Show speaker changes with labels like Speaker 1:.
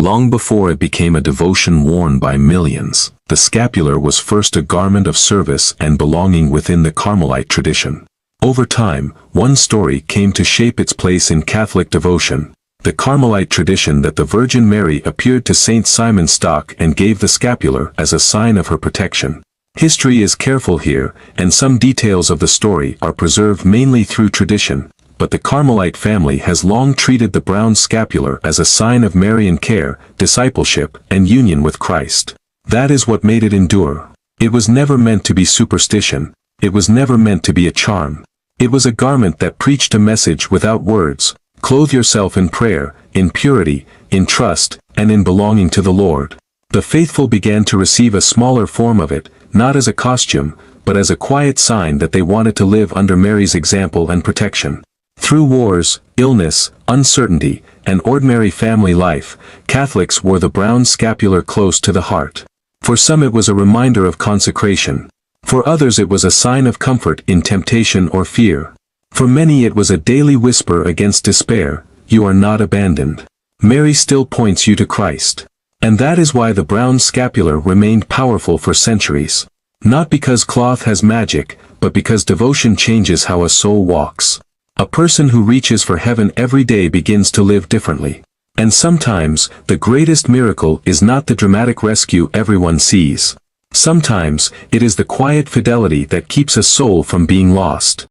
Speaker 1: Long before it became a devotion worn by millions, the scapular was first a garment of service and belonging within the Carmelite tradition. Over time, one story came to shape its place in Catholic devotion: the Carmelite tradition that the Virgin Mary appeared to Saint Simon Stock and gave the scapular as a sign of her protection. History is careful here, and some details of the story are preserved mainly through tradition, but the Carmelite family has long treated the Brown Scapular as a sign of Marian care, discipleship, and union with Christ. That is what made it endure. It was never meant to be superstition. It was never meant to be a charm. It was a garment that preached a message without words: clothe yourself in prayer, in purity, in trust, and in belonging to the Lord. The faithful began to receive a smaller form of it, not as a costume, but as a quiet sign that they wanted to live under Mary's example and protection. Through wars, illness, uncertainty, and ordinary family life, Catholics wore the Brown Scapular close to the heart. For some it was a reminder of consecration. For others it was a sign of comfort in temptation or fear. For many it was a daily whisper against despair: you are not abandoned. Mary still points you to Christ. And that is why the Brown Scapular remained powerful for centuries. Not because cloth has magic, but because devotion changes how a soul walks. A person who reaches for heaven every day begins to live differently. And sometimes, the greatest miracle is not the dramatic rescue everyone sees. Sometimes, it is the quiet fidelity that keeps a soul from being lost.